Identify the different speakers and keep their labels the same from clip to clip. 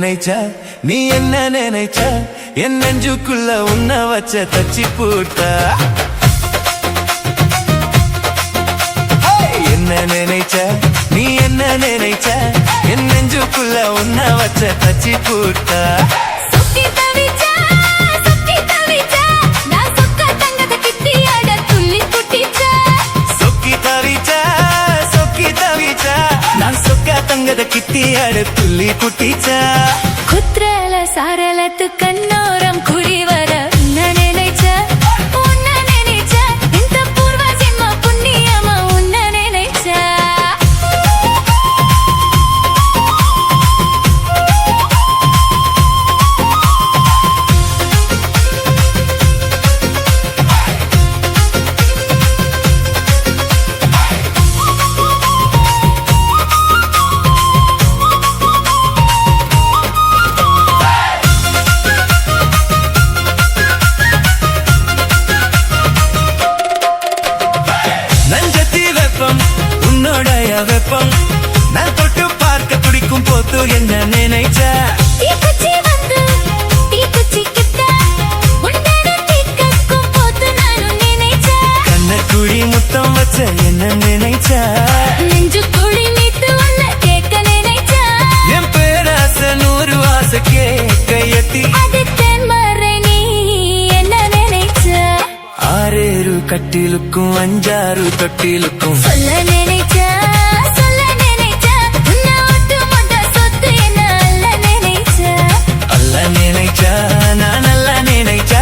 Speaker 1: நினைச்ச நீ என்ன நினைச்ச என் நெஞ்சுக்குள்ள உன்ன வச்ச தச்சி பூட்ட என்ன நினைச்ச நீ என்ன நினைச்ச என் நெஞ்சுக்குள்ள உன்ன வச்ச தச்சி பூட்ட தங்கத கிட்டியாட துள்ளி குட்டிச்சா
Speaker 2: குத்ரல சாரலத்து கண்ணோரம் குடி வர நினைச்ச உன்ன நினைச்ச இந்த பூர்வ ஜென்ம புண்ணியமா உன்ன நினைச்ச
Speaker 1: வெப்பம் நான் தொட்டு பார்க்க துடிக்கும் போது என்ன நினைச்ச கண்ணக்குழி முத்தம் வச்ச என்ன நினைச்ச
Speaker 2: நெஞ்சுக்குழி மீத்து உன்ன கேட்க நினைச்ச
Speaker 1: என் பேராச 100 ஆசை கேட்க எட்டி
Speaker 2: மறை நீ என்ன நினைச்ச
Speaker 1: 6 கட்டிலுக்கும் 5 தொட்டிலுக்கும்
Speaker 2: சொல்ல நினைச்ச
Speaker 1: நான் நல்லா நினைச்சா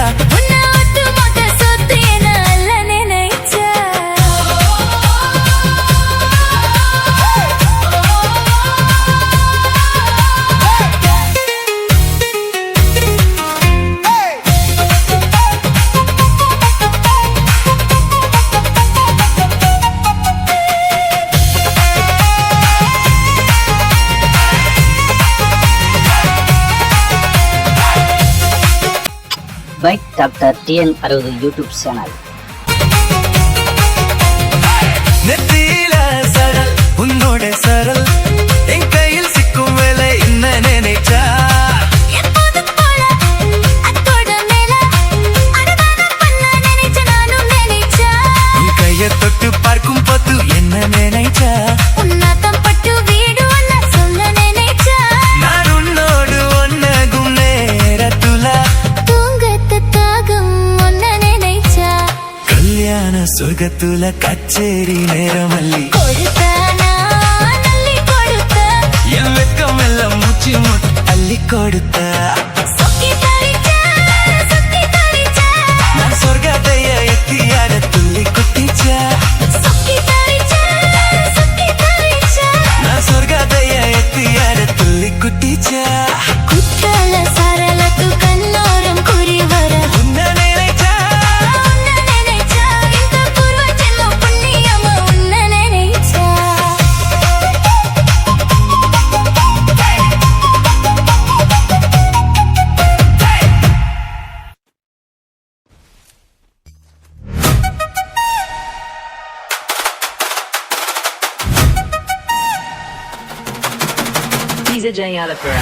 Speaker 3: bike doctor TN60 YouTube channel.
Speaker 1: நெத்தியில சரல் உன்னோட சரல் என் கையில் சிக்கும் வேலை என்ன நினைச்சா உன் கைய தொட்டு பார்க்கும் போது என்ன நினைச்சா நான் உன்னோடு ஒன்னகும் நேரத்துல சொர்க்கத்துல கச்சேரி நேரமல்லி என் வெக்கம் எல்லாம் மூச்சு முட்டு அள்ளி கொடுத்த நான் சொர்க்கத்தைய எத்தியாட துள்ளி குட்டிச்சா நான் சொர்க்கத்தைய எத்தியாட துள்ளி குட்டிச்சா
Speaker 2: குற்றல சரலத்து கண்ணோரம் குறி வர
Speaker 4: DJ Alapura.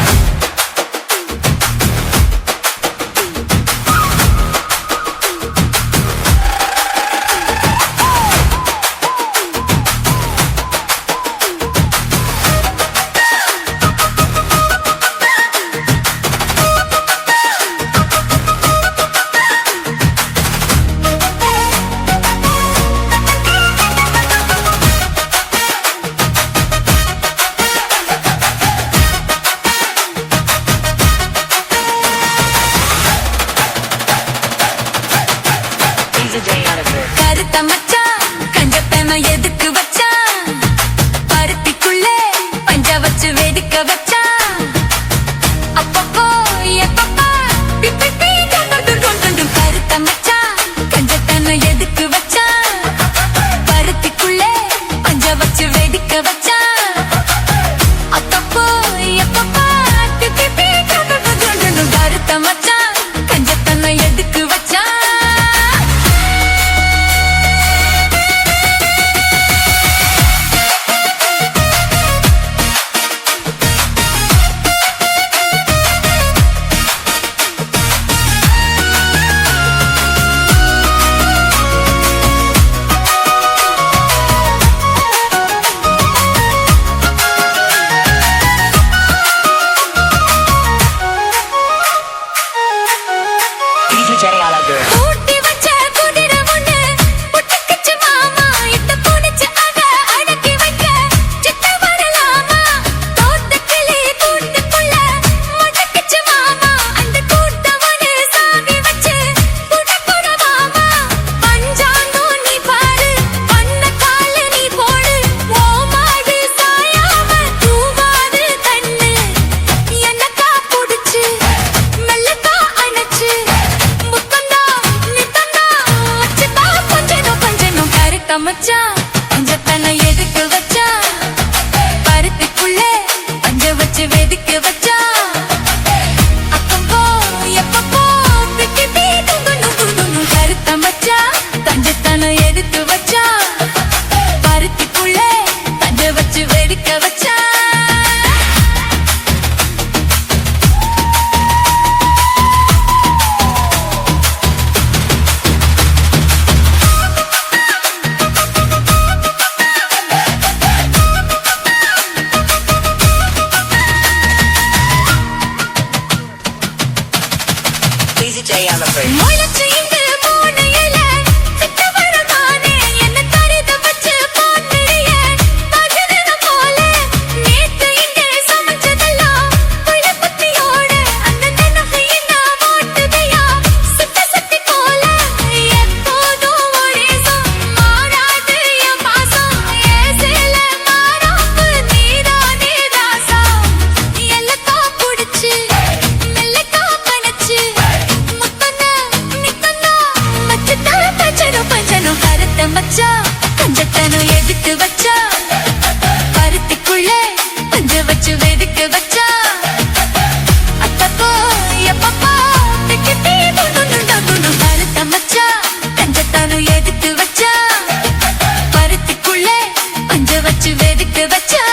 Speaker 4: Alapur.
Speaker 2: முளைச்சு இங்கு மூணு இலை, விட்டு வரமானே, என்னை தரித வச்சு போட்டுறிய, பகிரன போல. நேத்து இங்கே சமைச்சதெல்லாம் புள்ள குட்டியோட, அந்த நினைவு இன்னும் ஓட்டுதையா, சுத்தி சுத்தி போல. எப்போதும் ஒரே மாறாது என் பாசம், ஏசில மாறாப்பு நீதானே ராசா. எல்லக்கா புடிச்சு, மெல்லக்கா பனச்சு, முத்தனா நித்தனா, மச்சத்தா பஞ்சனும் கருத்த மச்சா, பஞ்சத்தனும் எதுக்கு வச்சா, பருத்திக்குள்ள பஞ்ச வச்சு வெதுக்கு வச்சா. அப்பப்போ எப்பப்போ திக்கிட்டே குணும் கருத்த மச்சா, பஞ்சத்தனும் எதுக்கு வச்சா, பருத்திக்குள்ள பஞ்ச வச்சு வெதுக்கு வச்சா.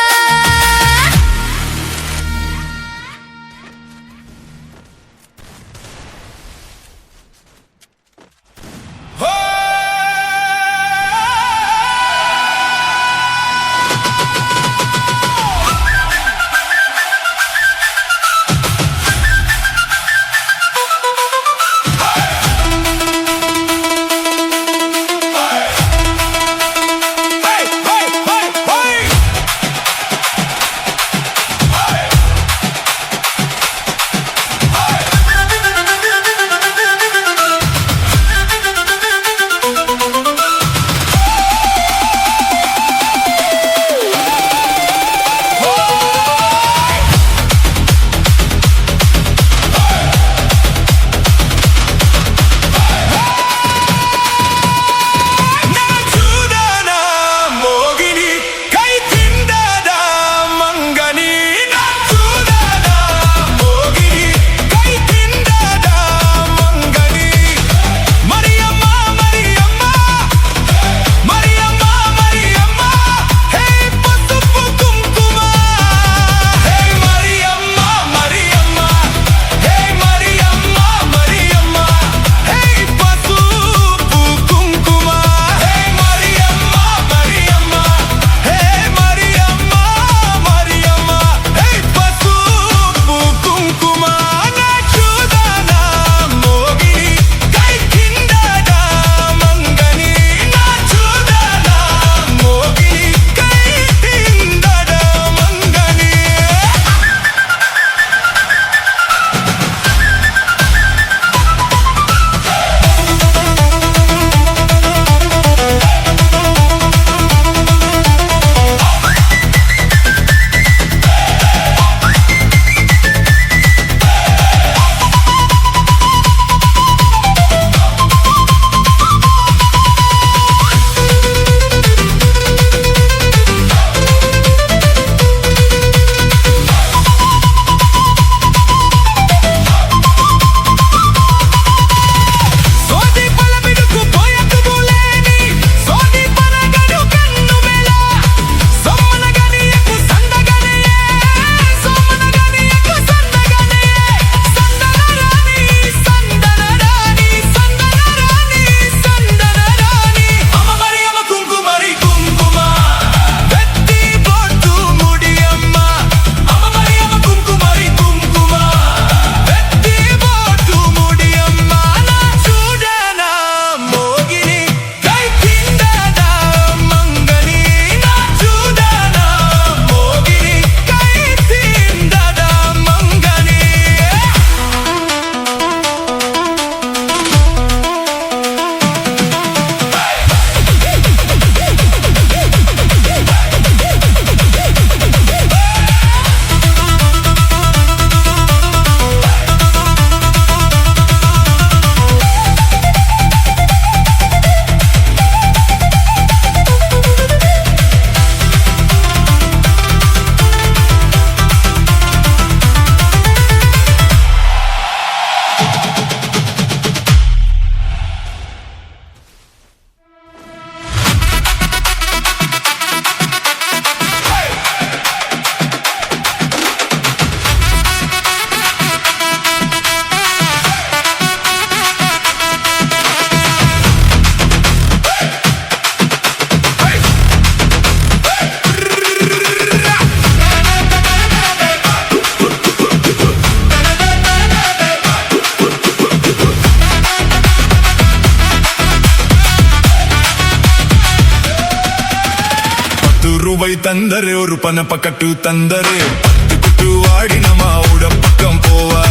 Speaker 5: தந்தரு ஒரு பணப்பக்கட்டு தந்தரு பத்து குட்டு வாடி நம்ம உட பக்கம் போவா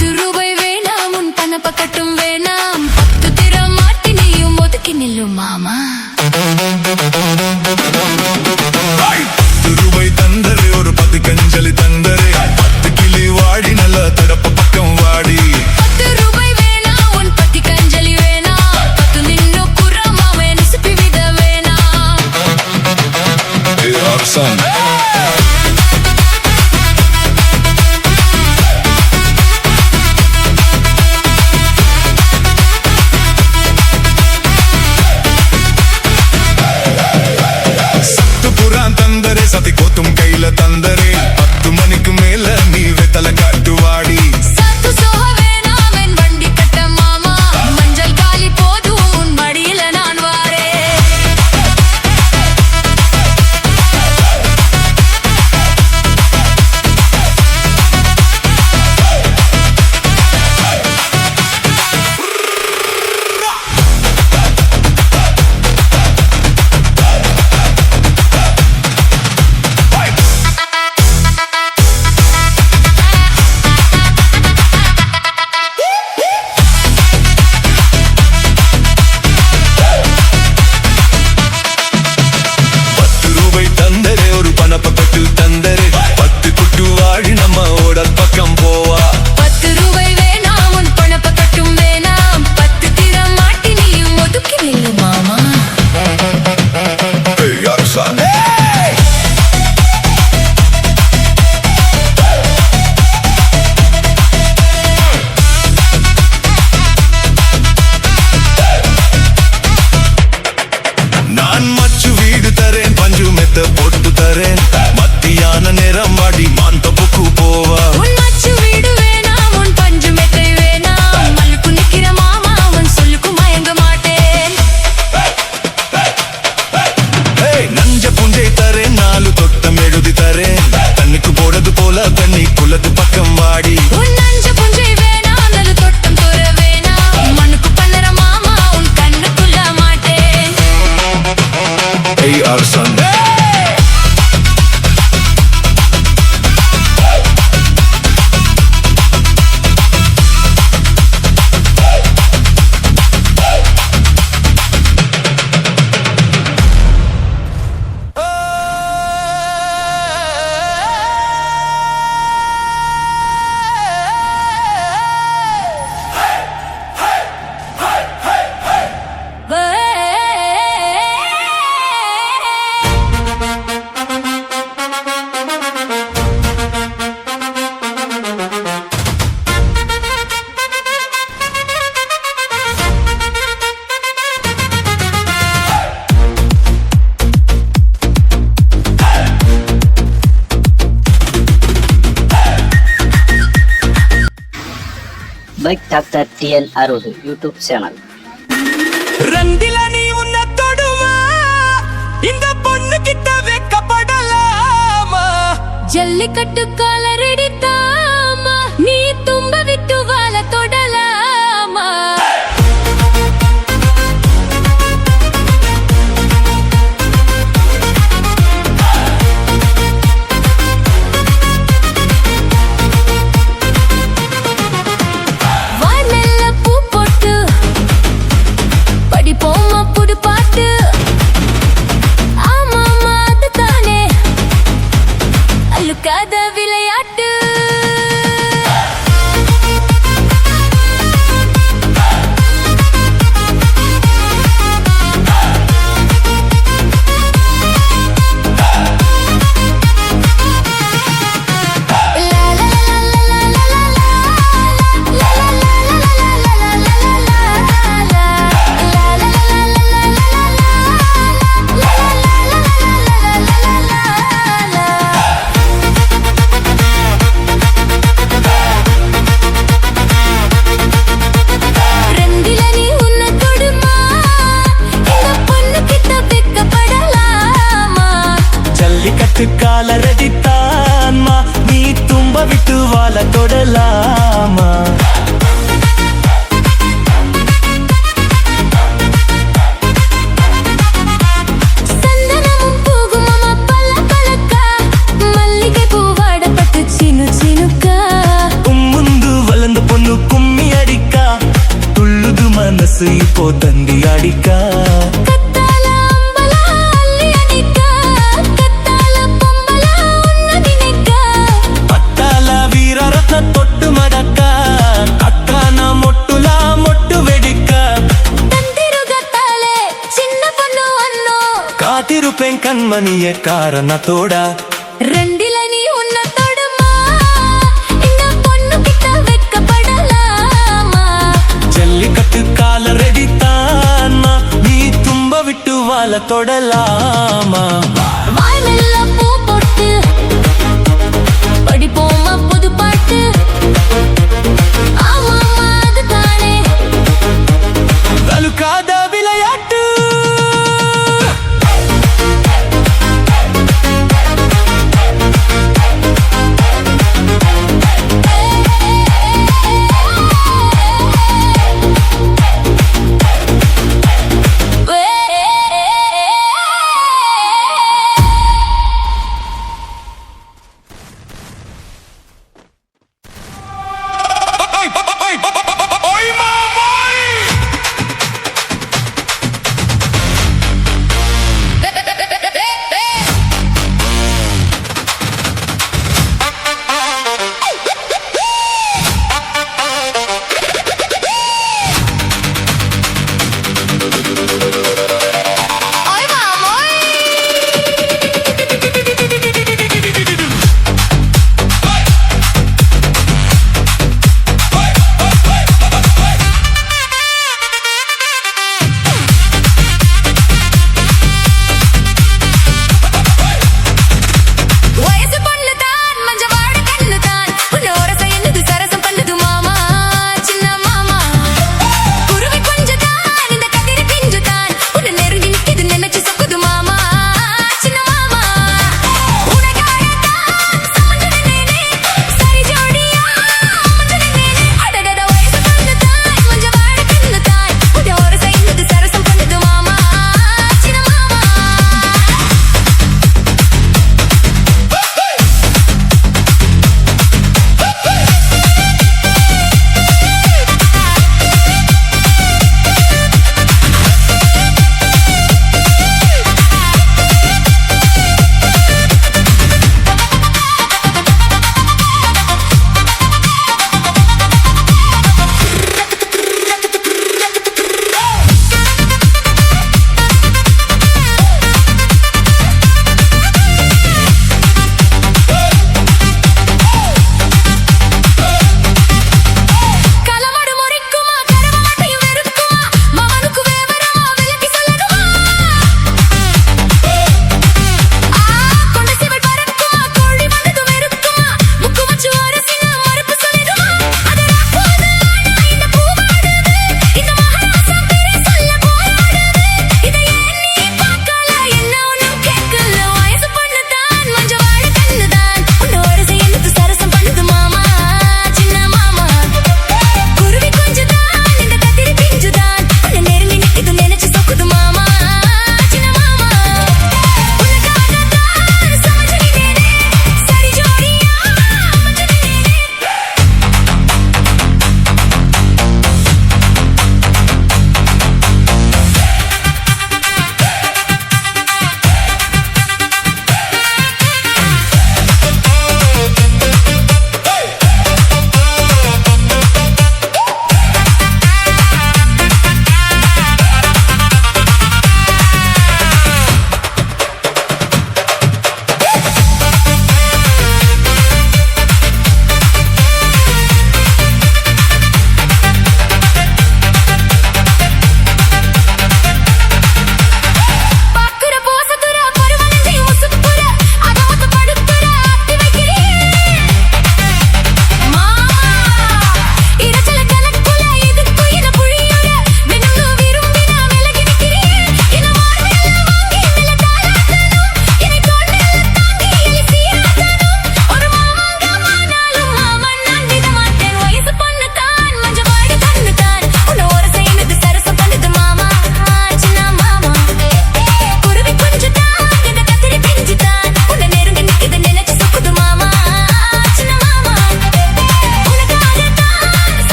Speaker 2: ₹10 வேணாம் உன் பணப்பக்கட்டும் வேணாம் 10 திரம் மாட்டி நீயும் ஒதுக்கி நில்லும் மாமா
Speaker 5: ₹10 தந்தரு ஒரு 10 கஞ்சலி தந்தரு 10 கிளி வாடி நல்ல தடப்ப பக்கம் வாடி
Speaker 2: ₹10 வேணாம் உன் 10 கஞ்சலி வேணாம் 10 நின்னு குறமாவே நிசுப்பி விட வேணாம்
Speaker 5: Arsan தந்தரே சதி கோத்தும் கையில தந்தரே 10 மணிக்கு மேல நீ வெத்தல காட்டு வாடி
Speaker 2: சாத்து சோக வேணாம் என் வண்டி கட்ட மாமா மஞ்சள் காலி போதும் உன் மடியில நான் வாரேன்
Speaker 5: பணப்பக்கட்டு தந்தரு 10 குட்டு வாடி நம்ம ஓட பக்கம் போவா
Speaker 2: ₹10 வேணாம் உன் பணப்பக்கட்டும் வேணாம் 10 திரம் மாட்டி நீயும் ஒதுக்கி நில்லு மாமா
Speaker 5: Arsan நான் மச்சு வீடு தரேன் பஞ்சு மெத்த போட்டு தரேன் மத்தியான நேரம் வாடி மாந்த புக்கு போவா
Speaker 2: உன் மச்சு வீடு வேணாம் உன் பஞ்சு மெத்தை வேணாம் மல்லுக்கு நிக்கிற மாமா உன் சொல்லுக்கு மயங்க மாட்டேன்
Speaker 5: நஞ்ச புஞ்சை தரேன் 4 தொட்டம் எழுதி தரேன் தண்ணிக்கு போடுறது போல தண்ணி குலது பக்கம் வாடி
Speaker 2: உன் நஞ்ச புஞ்சை வேணாம் நல்ல தொட்டம் தோற வேணாம் மண்ணுக்கு பண்ணற மாமா உன் கண்ணுக்குள்ள மாட்டேன்
Speaker 5: Arsan
Speaker 3: bike doctor TN60 YouTube channel.
Speaker 1: ரந்தில நீ உன்னை தொடுமா இந்த பொண்ணு கிட்ட வெக்கப்படலாமா
Speaker 2: ஜல்லிக்கட்டு காலரடி தாமா நீ தும்ப விட்டு வாழ தொடலாமா வானல்ல பூ போட்டு படிப்போமா புது பாட்டு ஆமாமா அதுதானே அழுக்காத விளையாட்டு
Speaker 1: காலரடித்தான்மா நீ தும்ப விட்டு வாழ தொடலாமா கண்மணிய காரணத்தோட
Speaker 2: ரெண்டில நீ உன்னை தொடுமா இந்த பொண்ணு கிட்ட வெட்கப்படலாமா
Speaker 1: ஜல்லிக்கட்டு கால ரெடி தானா நீ தும்ப விட்டு வாழ தொடலாமா
Speaker 2: வாய் மெல்ல பூ போட்டு படிப்போமா புது பாட்டு ஆமாமா அதுதானே
Speaker 1: தலுக்காத விளையாட்டு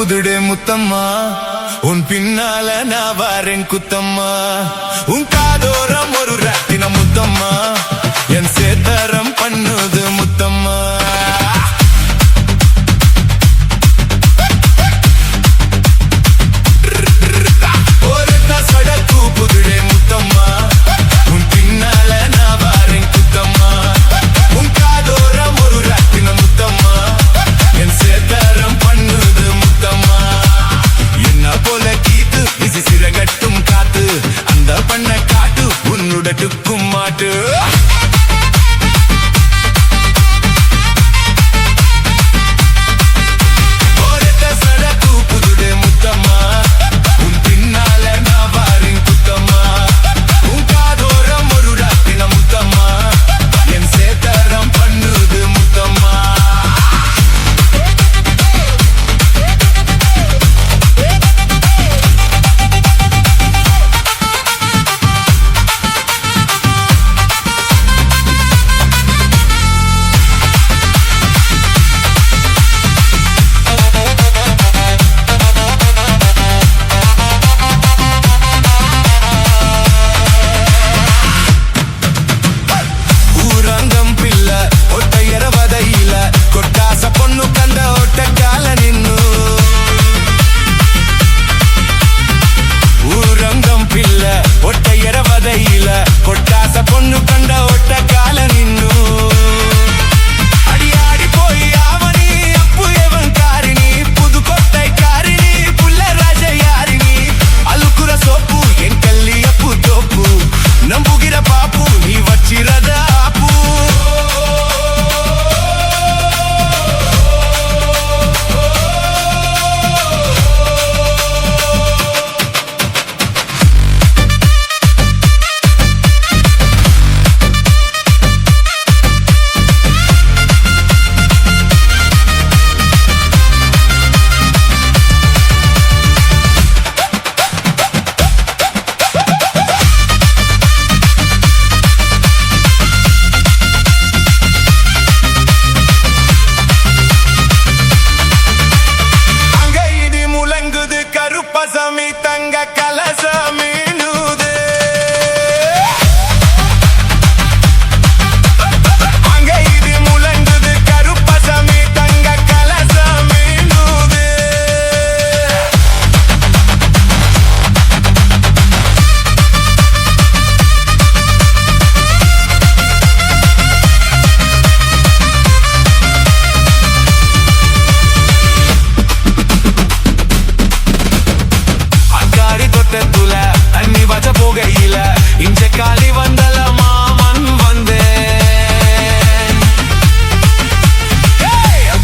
Speaker 5: கூப்புதுடே முத்தம்மா உன் பின்னால நான் வாரேன் குத்தம்மா உன் காதோரம் ஒரு ராட்டின முத்தம்மா என் சேதாரம் பண்ணுது முத்தம்மா மாட்டு கருப்பசாமி தங்க கலசாமி நூது அங்க இது முழங்குது கருப்பசாமி தங்க கலசாமி நூது தண்ணி வச்ச போகையில இஞ்ச காலி வந்தல மாமன் வந்தேன்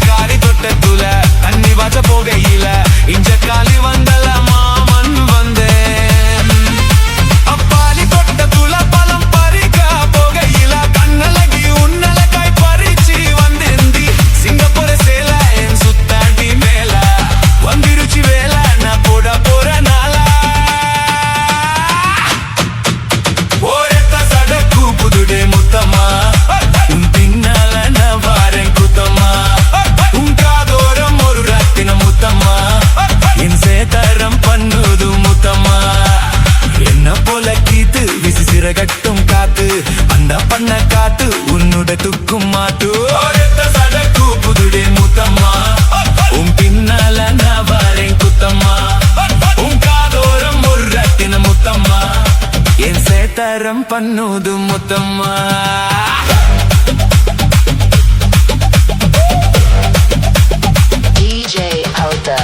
Speaker 5: காலி தொட்டத்துல தண்ணி வச்ச போகையில இஞ்ச காலி வந்தல மாமன் வந்தேன் அப்பாலி தொட்டத்துல பழம் பறிக்க போகையில கண்ணலகி உன்னலகாய் பறிச்சு வந்தேந்தி சிங்கப்பூர சேல என் சுத்தாண்டி மேல வந்திருச்சு வேல நான் போட போற நாள முத்தம்மா உன் பின்னால நான் வாரேன் குத்தம்மா உன் காதோரம் ஒரு ராட்டின முத்தம்மா என் சேதாரம் பண்ணுது முத்தம்மா என்ன போல கீத்து விசி சிறகட்டும் காத்து அந்த பண்ண காத்து உன்னோட துக்கும் மாட்டு சடக்கு புதுடே முத்தம்மா உன் பின்னால நான் வாரேன் குத்தம்மா உன் காதோரம் ஒரு ராட்டின முத்தம்மா என் சேதாரம் பண்ணுது முத்தம்மா
Speaker 4: DJ Alta.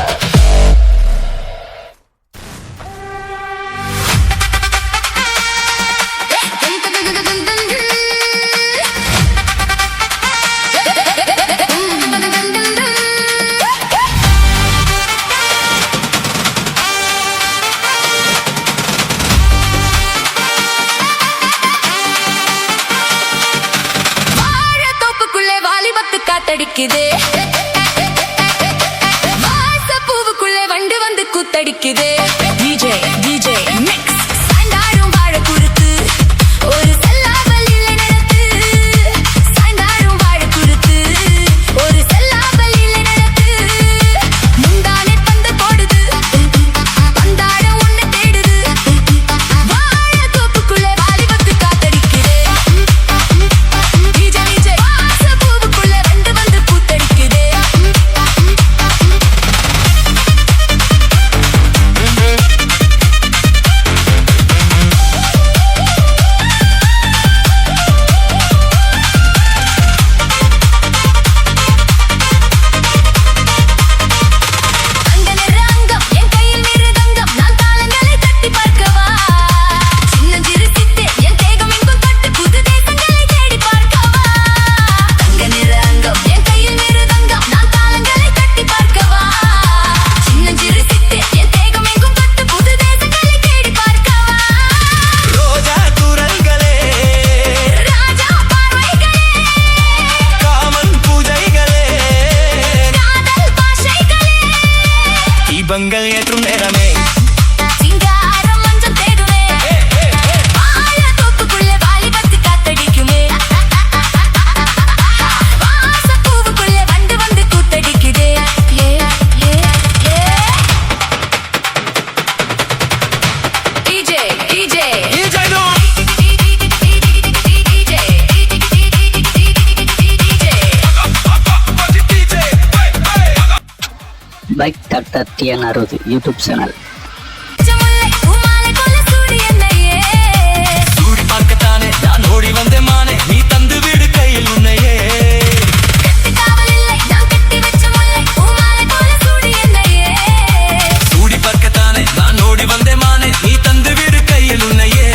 Speaker 2: காத்தடிக்குதே வாசப்பூவுக்குள்ளே வண்டு வந்து கூத்தடிக்குதே DJ Mix சாய்ந்தாடும் வாழ குறுத்து ஒரு செல்லாவல் இல்லை நடத்து சாய்ந்தாடும் வாழ குறுத்து ஒரு செல்லாவல் இல்லை நடத்து முந்தானே பந்த
Speaker 1: தீபங்கள் ஏற்றும் நேரமே
Speaker 2: சிங்காரம் மஞ்சள் தேடுவே வாழ தோப்புக்குள்ள வாலிபத்து காத்தடிக்குமே வாசப்பூவுக்குள்ள வண்டு வந்து கூத்தடிக்குதே ஏ ஏ ஏ DJ DJ
Speaker 3: bike doctor TN60 YouTube channel.
Speaker 1: சூடி பார்க்கத்தானே நான் ஓடி வந்தே மானே நீ தந்து விடு கையில் உன்னையே சூடி பார்க்கத்தானே நான் ஓடி வந்தே மானே நீ தந்து விடு கையில் உன்னையே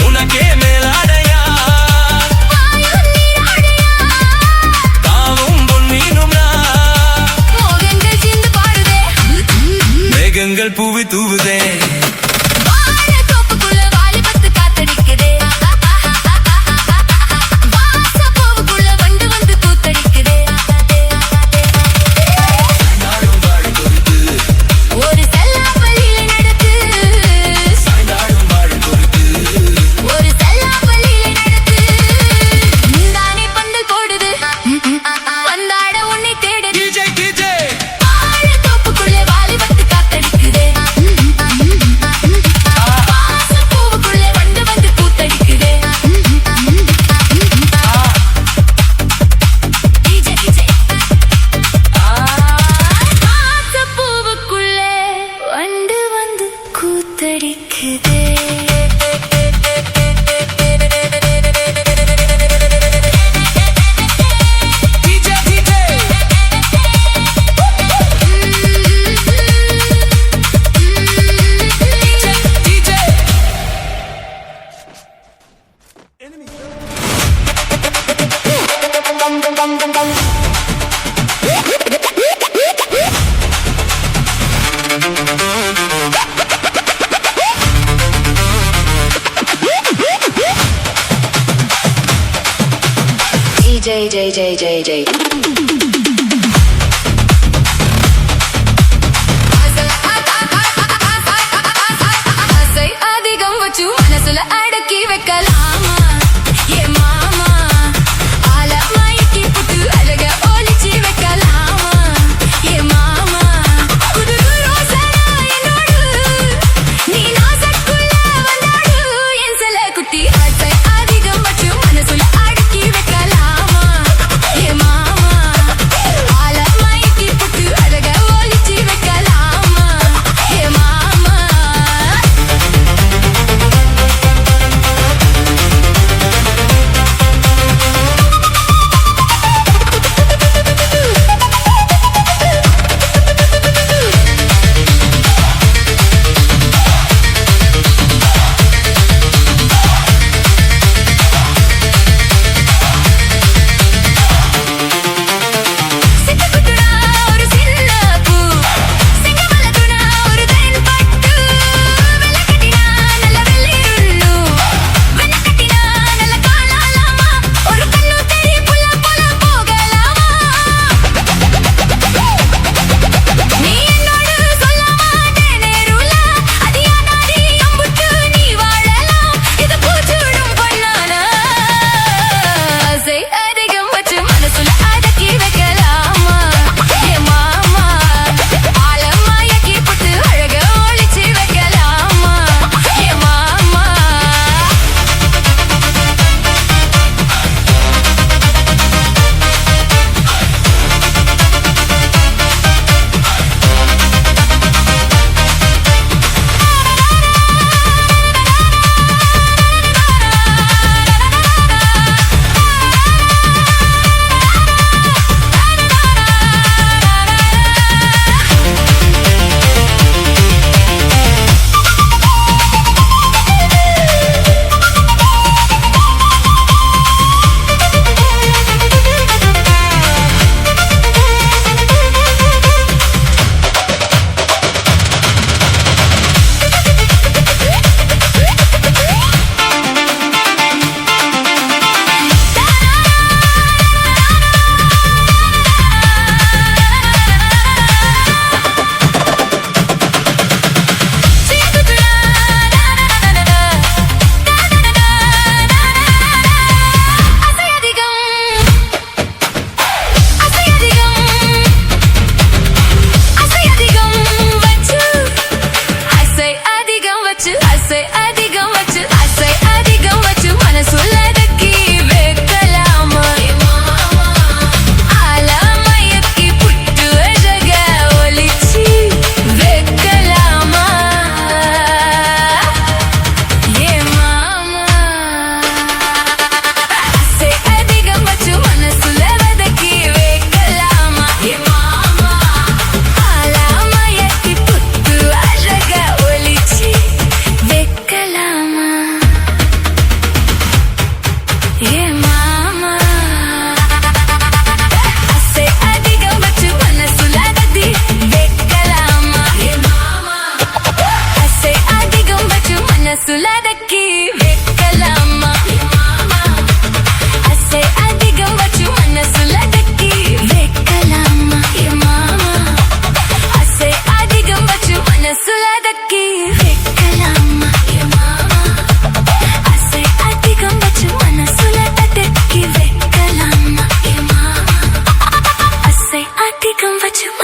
Speaker 1: உனக்கே மேலாடையா தாவும் பொன்மீனும்னா மேகங்கள் பூவி தூவுதே
Speaker 2: J. அதிகம் வச்சு மனசுல அடக்கி வைக்கலாமா ஏ மாமா ஆல மயக்கி புட்டு அழக ஒளிச்சி வைக்கலாமா ஏ மாமா புது ரோசனா என்னோடு நீ நாசக்குள்ள வந்தாடு என் செல்ல குட்டி ஆசை அதிகம் வச்சு மனசுல அடக்கி வைக்கலாமா ஏ மாமா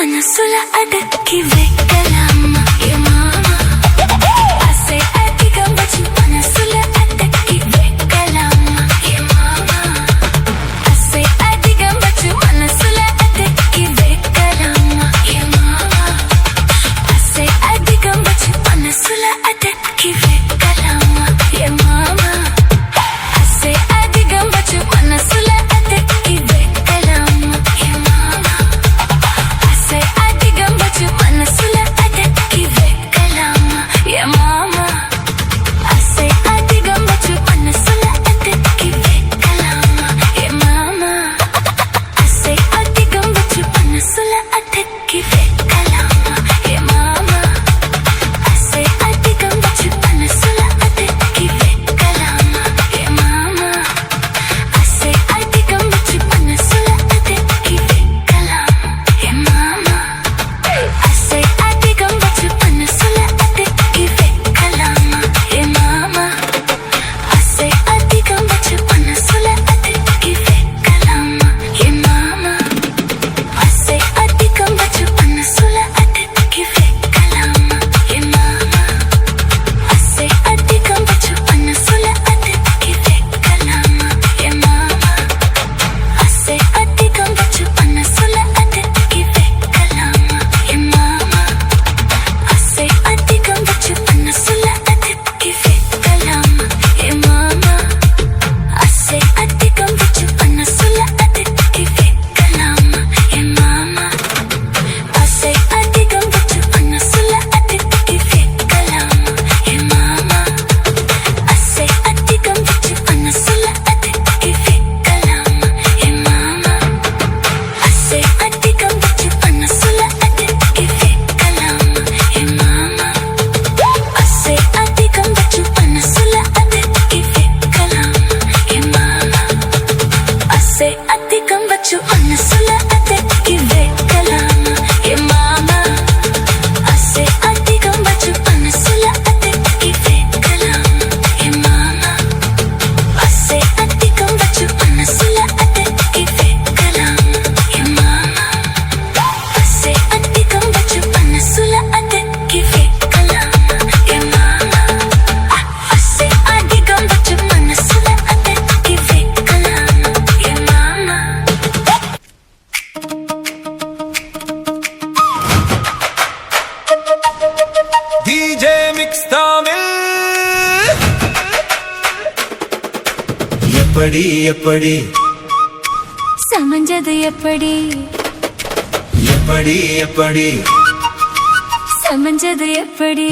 Speaker 2: மனசுல அடக்கி வைக்கலாமா என் மாமா ஆசை அதிகம் வச்சு மனசுல அடக்கி வைக்கலாமா என் மாமா ஆசை அதிகம் வச்சு மனசுல அடக்கி வைக்கலாமா என் மாமா ஆசை அதிகம் வச்சு மனசுல அடக்கி வைக்கலாமா என் மாமா ஆசை அதிகம் வச்சு மனசுல அடக்கி வைக்கலாமா என் மாமா ஆசை அதிகம் வச்சு மனசுல அடக்கி வைக்கலாமா என் மாமா ஆசை அதிகம் வச்சு மனசுல அடக்கி வைக்கலாமா என் மாமா ஆசை அதிகம் வச்சு மனசுல அடக்கி வைக்கலாமா என் மாமா ஆசை அதிகம் வச்சு மனசுல அடக்கி வைக்கலாமா என் மாமா ஆசை அதிகம் வச்சு மனசுல அடக்கி வைக்கலாமா என் மாமா ஆசை அதிகம் வச்சு மனசுல அடக்கி வைக்கலாமா என் மாமா ஆசை அதிகம் வச்சு மனசுல அடக்கி வைக்கலாமா என் மாமா ஆசை அதிகம் வச்சு மனசுல அடக்கி வைக்கலாமா என் மாமா ஆசை அதிகம் வச்சு மனசுல அடக்கி வைக்கலாமா என் மாமா ஆசை அதிகம் வச்சு மனசுல அடக்கி வைக்கலாமா என் மாமா ஆசை அதிகம் வச்சு மனசுல அடக்கி வைக்கலாமா என் மாமா ஆசை அதிகம் வச்சு மனசுல அடக்கி வைக்கலாமா என் மாமா ஆசை அதிகம் வச்சு மனசுல அடக்கி வைக்கலாமா என் மாமா ஆசை அதிகம் வச்சு மனசுல அடக்கி வைக்கலாமா என் மாமா ஆசை அதிகம் வச்சு மனசுல அடக்கி வைக்கலாமா என் மாமா ஆசை அதிகம் வச்சு மனசுல அடக்கி வைக்கலாமா என் மாமா ஆசை அதிகம் வச்சு மனசுல அடக்கி வைக்கலாமா என் மாமா ஆசை அதிகம் வச்சு மனசுல அடக்கி வைக்கலாமா என் மாமா ஆசை அதிகம் வச்சு மனசுல அடக்கி வைக்கலாமா என் மாமா ஆசை அதிகம் வச்சு மனசுல அடக்கி வைக்கலாமா என் மாமா ஆசை அதிகம் வச்சு மனசுல அடக்கி வைக்கலாமா என் மாமா
Speaker 1: DJ Mix Tamil எப்படி எப்படி
Speaker 2: சமஞ்சது எப்படி
Speaker 1: எப்படி எப்படி
Speaker 2: சமஞ்சது எப்படி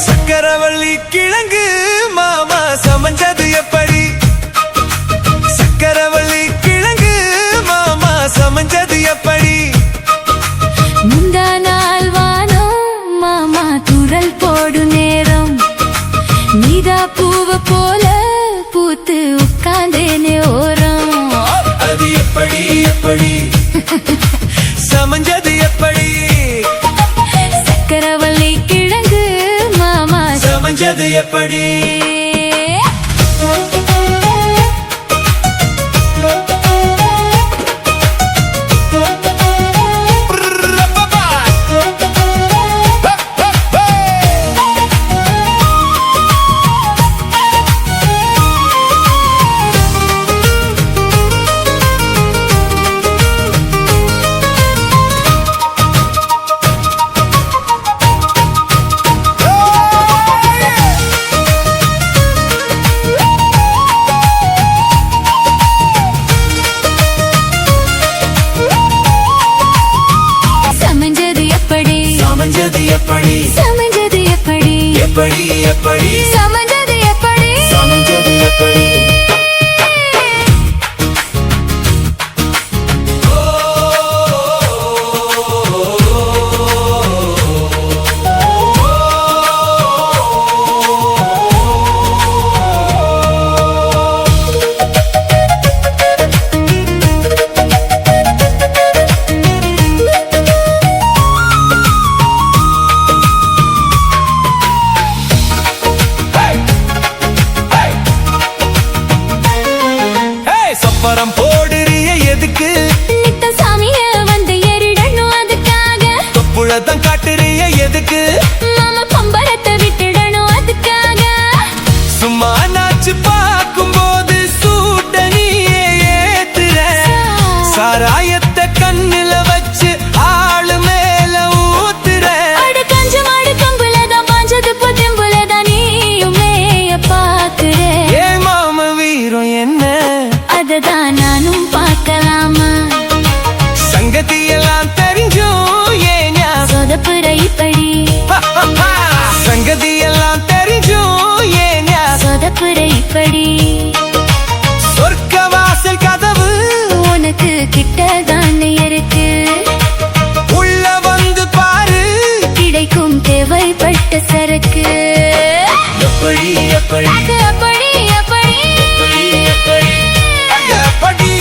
Speaker 1: சக்கரவள்ளி கிழங்கு மாமா சமஞ்சது எப்படி சக்கரவள்ளி கிழங்கு மாமா சமஞ்சது எப்படி
Speaker 2: முந்தா நாள் வானம் மாமா துரல் போடு நேரம் நீதா பூவ போல பூத்து உட்கார்ந்தேனே ஓரம்
Speaker 1: அது எப்படி எப்படி சமஞ்சது எப்படி
Speaker 2: சக்கரவள்ளி கிழங்கு மாமா
Speaker 1: சமஞ்சது எப்படி
Speaker 2: சமஞ்சது எப்படி
Speaker 1: சமஞ்சது எப்படி
Speaker 2: சமஞ்சது எப்படி
Speaker 1: எப்படி எப்படி
Speaker 2: சமஞ்சது எப்படி
Speaker 1: சமஞ்சது எப்படி ஆசாரம் போடுறிய எதுக்கு
Speaker 2: நித்த சாமிய வந்து ஏறிடணும் அதுக்காக
Speaker 1: தொப்புழத்தான் காட்டுறிய எதுக்கு
Speaker 2: மாமா பம்பரத்தை விட்டுடணும் அதுக்காக
Speaker 1: சும்மா நாச்சு பார்க்கும் போது சூட்ட நீயே ஏத்துற சாராயத்தை கண்ணுல வச்சு ஆளு மேல ஊத்துற
Speaker 2: அடு கஞ்ச மாடு கம்புலதான் பாஞ்சது புதம்புலதான் நீயும் மேய பாக்குற
Speaker 1: ஏ மாம வீரம் என்ன
Speaker 2: அததான் நானும் பார்க்கலாமா
Speaker 1: சங்கதியெல்லாம் தெரிஞ்சும் ஏ냐
Speaker 2: சொதப்புற இப்படி
Speaker 1: சங்கதியெல்லாம் தெரிஞ்சும் ஏ냐
Speaker 2: சொதப்புற இப்படி
Speaker 1: சொர்க்க வாசல் கதவு
Speaker 2: உனக்கு கிட்டதான் இருக்கு
Speaker 1: உள்ள வந்து பாரு
Speaker 2: கிடைக்கும் தேவைப்பட்ட சரக்கு
Speaker 1: எப்படி எப்படி
Speaker 2: அது அப்படி அப்படி
Speaker 1: எப்படி எப்படி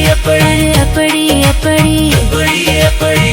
Speaker 1: எப்படி
Speaker 2: அது அப்படி அப்படி
Speaker 1: எப்படி எப்படி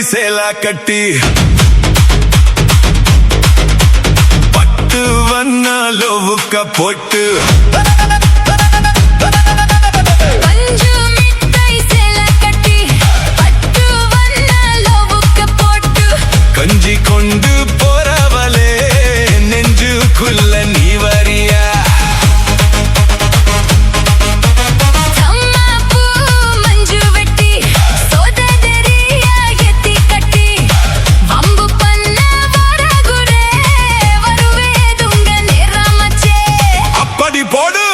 Speaker 1: சேலா கட்டி பட்டு வண்ண லோவுக்க போட்டு
Speaker 2: பஞ்சு மிட்டை சேல கட்டி பட்டு வண்ண லோவுக்க போட்டு
Speaker 1: கஞ்சி கொண்டு போறவளே நெஞ்சுக்குள்ள நீ வரியா
Speaker 2: சம்மாப்பூ மஞ்சு வெட்டி சோததரியா எத்தி கட்டி வம்பு பண்ண வரகுடே வருவேதுங்க நிறமச்சே
Speaker 1: அப்படி போடு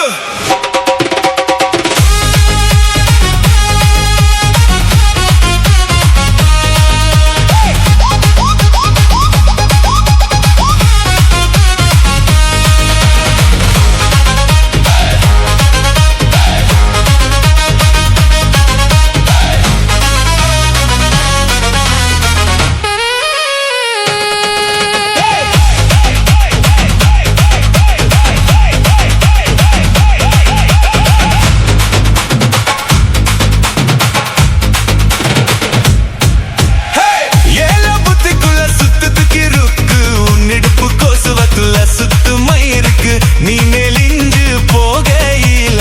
Speaker 1: நீ நெலிஞ்சு போகையில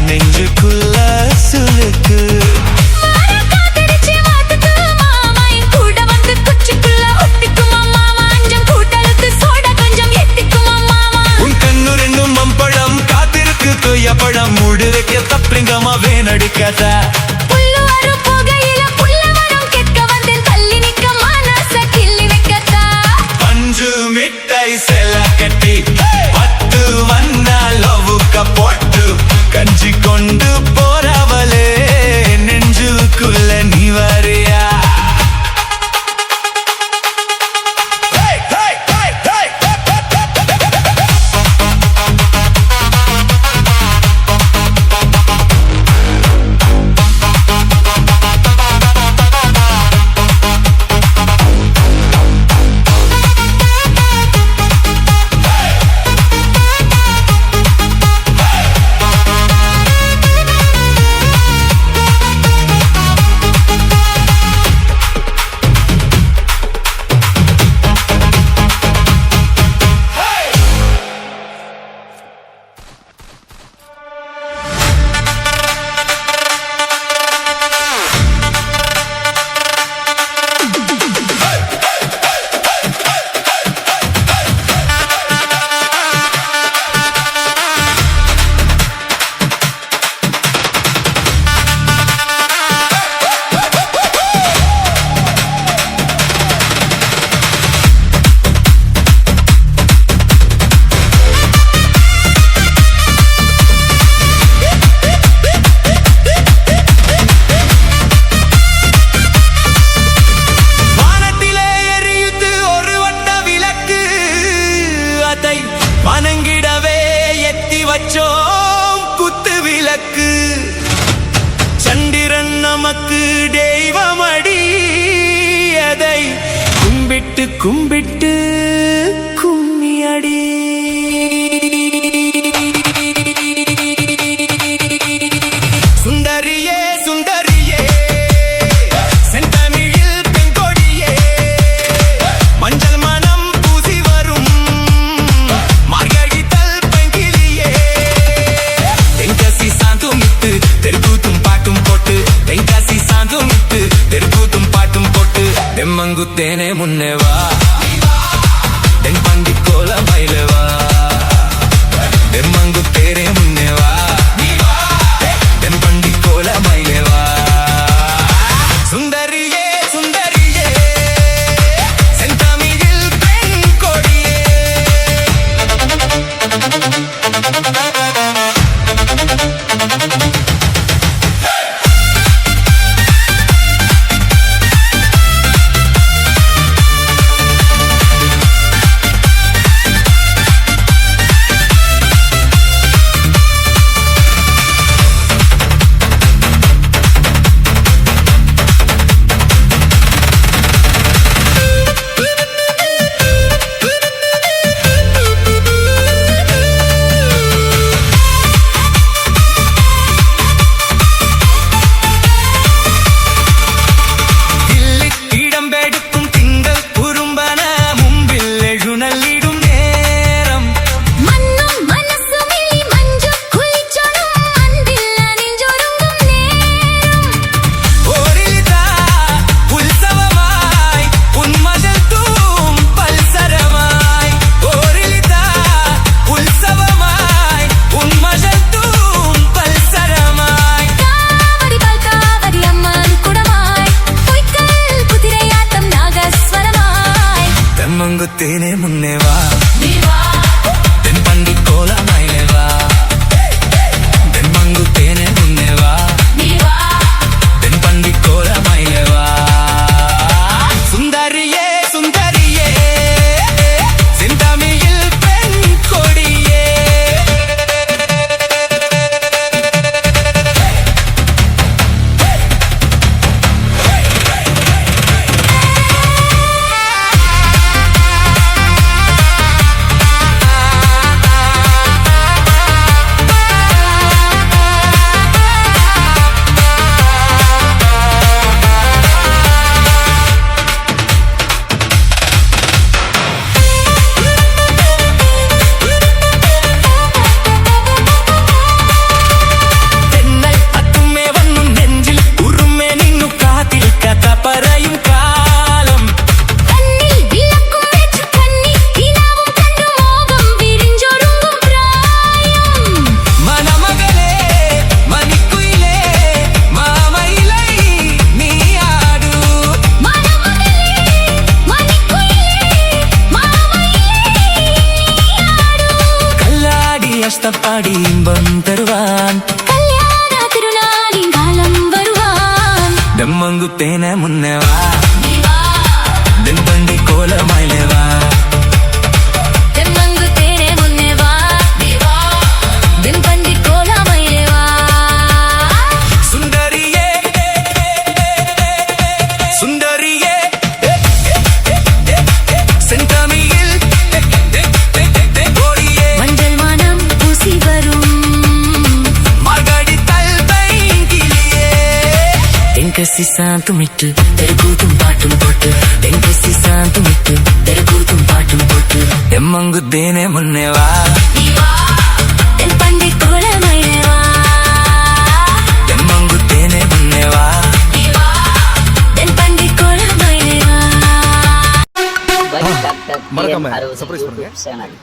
Speaker 1: நெஞ்சுக்குள்ள சுலுக்கு
Speaker 2: காத்தடிச்சு வாத்துக்கு மாமா என் கூட வந்து குச்சிக்குள்ள ஒட்டிக்குமா மாமா அஞ்சம் கூட்டலுக்கு சோடா கொஞ்சம் எத்திக்குமா மாமா
Speaker 1: உன் கண்ணு ரெண்டும் மம்பழம் காத்திருக்கு கொய்யப்பழம் மூடு வைக்க தப்பிங்கம்மா வேணடிக்காத
Speaker 2: புல்லு வரும் புகையில புல்ல வரும் கெட்க வந்தேன் தள்ளி நிக்க மனச கிள்ளி வைக்கத்தா
Speaker 1: பஞ்சு மிட்டாய் செல கட்டி பத்து வண்ண லோவுக்க போட்டு கஞ்சி கொண்டு போறவளே நெஞ்சுக்குள்ள நீ வரியா வணங்கிடவே எத்தி வச்சோம் குத்து விளக்கு சந்திரன் நமக்கு தெய்வமடி அதை கும்பிட்டு கும்பிட்டு கும்மியடி சுந்தரியே சுந்தரியே செந்தமிழில் பெண்கொடியே மஞ்சள் மனம் பூசி வரும் மார்கழித்தல் பங்கிலியே தென்காசி சாந்தும் விட்டு தெருக்கூத்தும் பாட்டும் போட்டு தென்காசி சாந்தும் விட்டு தெருக்கூத்தும் பாட்டும் போட்டு தெம்மங்குத்தேனே முன்னே வா தென் பண்டி கோல மயிலவா தெம்மங்குத்தேனே முன்னே வா தென் பண்டி கோல மயிலவா சுந்தரியே சுந்தரியே செந்தமிழில் பெண் கொடியே தென்மங்குத்தேனே முன்னே வா தென் பண்டி கோல மயிலே வா தென்மங்குத்தேனே முன்னே வா தென் பண்டி கோல மயிலே வா சுந்தரியே சுந்தரியே செந்தமிழில் பெண் கொடியே பாடி இன்பம் தருவான்
Speaker 2: கல்யாண திருநாளின் காலம் வருவான்
Speaker 1: தெம்மங்குத்தேனே முன்னே வா தென் பண்டி கோல மயிலே வா
Speaker 2: தென்மங்குத்தேனே முன்னே வா தென் பண்டி கோல மயிலே வா
Speaker 1: சுந்தரியே சுந்தரியே செந்தமிழில் கொடியே
Speaker 2: மஞ்சள் மனம் பூசி வரும்
Speaker 1: மார்கழித்தல் பங்கிலியே
Speaker 3: தென்காசி சாந்தும் விட்டு தெருக்கூத்தும் பாட்டும் போட்டு தென்காசி சாந்தும் விட்டு தெருக்கூத்தும் பாட்டும் போட்டு
Speaker 1: தெம்மங்குத்தேனே முன்னே வா
Speaker 2: தென் பண்டி கோல மயிலே வா
Speaker 1: தெம்மங்குத்தேனே முன்னே வா
Speaker 2: தென் பண்டி கோல மயிலே வா
Speaker 3: பை டாக்டர்
Speaker 6: மறக்காம
Speaker 3: TN60
Speaker 6: surprise பண்ணுங்க.
Speaker 3: YouTube channel